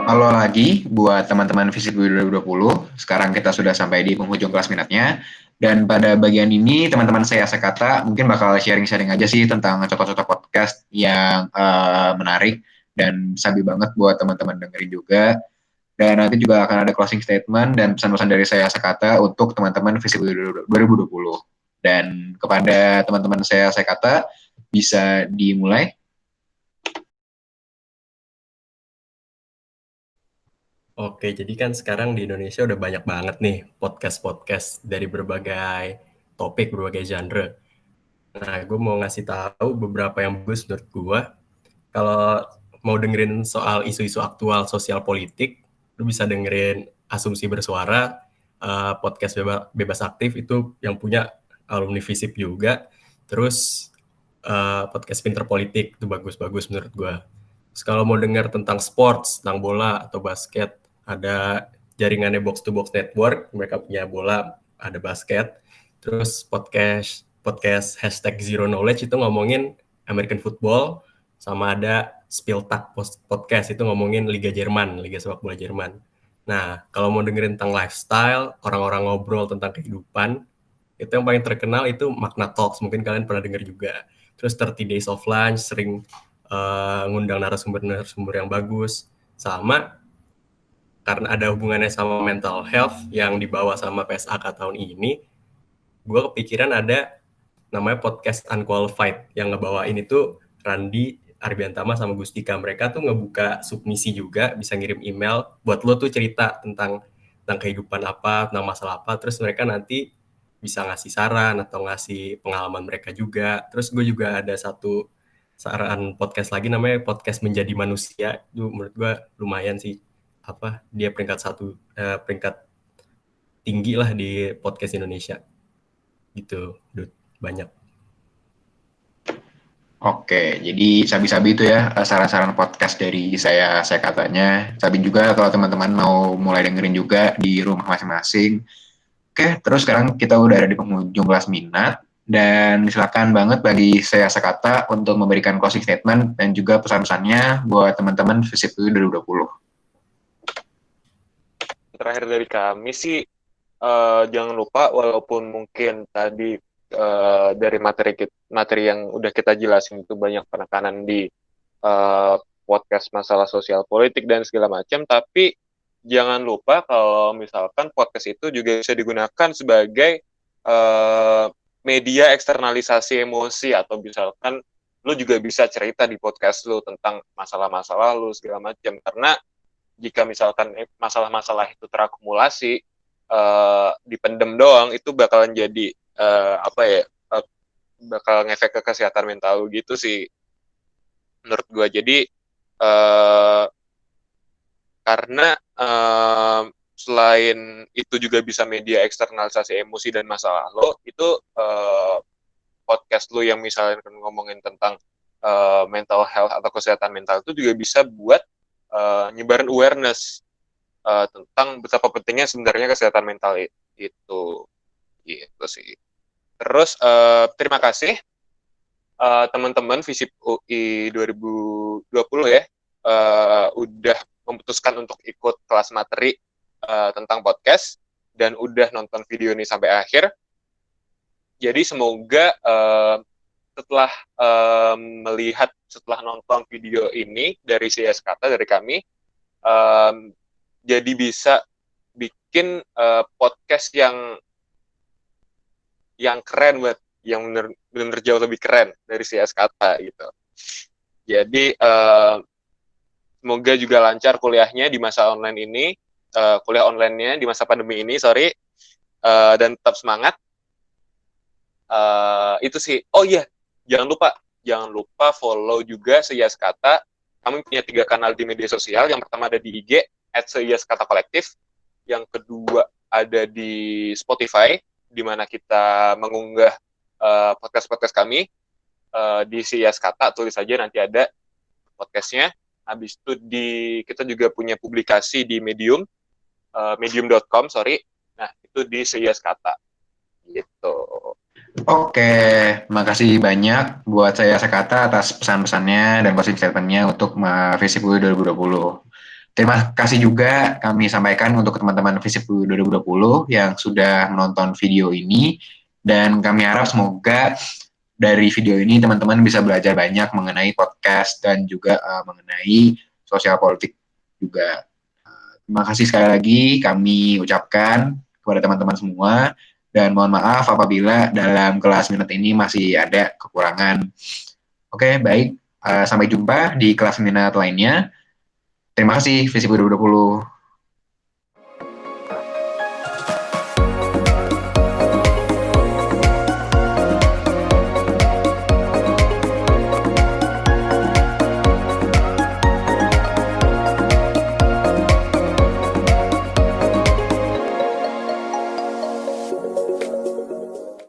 Halo lagi buat teman-teman Visip 2020. Sekarang kita sudah sampai di penghujung kelas minatnya. Dan pada bagian ini teman-teman saya sekata mungkin bakal sharing-sharing aja sih tentang contoh-contoh podcast yang menarik dan sabi banget buat teman-teman dengerin juga. Dan nanti juga akan ada closing statement dan pesan-pesan dari saya sekata untuk teman-teman Visip 2020. Dan kepada teman-teman saya sekata bisa dimulai. Oke, jadi kan sekarang di Indonesia udah banyak banget nih podcast-podcast dari berbagai topik, berbagai genre. Nah, gue mau ngasih tahu beberapa yang bagus menurut gue. Kalau mau dengerin soal isu-isu aktual sosial politik, lu bisa dengerin Asumsi Bersuara, podcast bebas aktif itu yang punya alumni FISIP juga. Terus podcast Pinter Politik itu bagus-bagus menurut gue. Terus kalau mau dengar tentang sports, tentang bola atau basket, ada jaringannya Box to Box Network, mereka punya bola, ada basket. Terus podcast hashtag Zero Knowledge itu ngomongin American Football, sama ada Spieltag podcast itu ngomongin Liga Jerman, Liga sepak bola Jerman. Nah, kalau mau dengerin tentang lifestyle, orang-orang ngobrol tentang kehidupan, itu yang paling terkenal itu Magna Talks, mungkin kalian pernah denger juga. Terus 30 Days of Lunch sering ngundang narasumber-narasumber yang bagus. Sama karena ada hubungannya sama mental health yang dibawa sama PSAK tahun ini, gue kepikiran ada namanya podcast Unqualified yang ngebawain itu Randi Arbiantama sama Gustika. Mereka tuh ngebuka submisi juga, bisa ngirim email buat lo tuh cerita tentang kehidupan apa, tentang masalah apa, terus mereka nanti bisa ngasih saran atau ngasih pengalaman mereka juga. Terus gue juga ada satu saran podcast lagi namanya podcast Menjadi Manusia. Itu menurut gue lumayan sih, apa dia peringkat tinggi lah di podcast Indonesia gitu. Banyak. Oke, jadi sabi-sabi itu ya saran-saran podcast dari saya katanya. Sabi juga kalau teman-teman mau mulai dengerin juga di rumah masing-masing. Oke, terus sekarang kita udah ada di penghujung kelas minat dan silakan banget bagi saya sekata untuk memberikan closing statement dan juga pesan-pesannya buat teman-teman Visip 2020. Terakhir dari kami sih jangan lupa walaupun mungkin tadi dari materi yang udah kita jelasin itu banyak penekanan di uh, podcast masalah sosial politik dan segala macam, tapi jangan lupa kalau misalkan podcast itu juga bisa digunakan sebagai uh, media eksternalisasi emosi, atau misalkan lu juga bisa cerita di podcast lu tentang masalah-masalah lu segala macam, karena jika misalkan masalah-masalah itu terakumulasi dipendem doang, itu bakalan jadi apa ya, bakal ngefek ke kesehatan mental gitu sih menurut gue. Jadi karena selain itu juga bisa media eksternalisasi emosi dan masalah lo, itu podcast lo yang misalnya ngomongin tentang mental health atau kesehatan mental itu juga bisa buat nyebarin awareness tentang betapa pentingnya sebenarnya kesehatan mental itu gitu sih. Terus terima kasih teman-teman Visip UI 2020 ya, udah memutuskan untuk ikut kelas materi tentang podcast dan udah nonton video ini sampai akhir. Jadi semoga setelah nonton video ini dari CS Kata, dari kami, jadi bisa bikin podcast yang keren banget, yang bener-bener jauh lebih keren dari CS Kata gitu. Jadi semoga juga lancar kuliahnya di masa online ini, kuliah online-nya di masa pandemi ini, dan tetap semangat. Itu sih. Oh iya, jangan lupa follow juga Seyas Kata. Kami punya 3 kanal di media sosial. Yang pertama ada di IG @seyaskatakolektif. Yang kedua ada di Spotify, di mana kita mengunggah podcast-podcast kami di Seyas Kata. Tulis saja, nanti ada podcastnya. Habis itu kita juga punya publikasi di medium.com. Nah, itu di Seyas Kata. Gitu. Oke, makasih banyak buat saya sekata atas pesan-pesannya dan closing statement-nya untuk Visip 2020. Terima kasih juga kami sampaikan untuk teman-teman Visip 2020 yang sudah menonton video ini, dan kami harap semoga dari video ini teman-teman bisa belajar banyak mengenai podcast dan juga mengenai sosial politik juga. Terima kasih sekali lagi kami ucapkan kepada teman-teman semua, dan mohon maaf apabila dalam kelas minat ini masih ada kekurangan. Oke, baik. Sampai jumpa di kelas minat lainnya. Terima kasih, Visip 2020.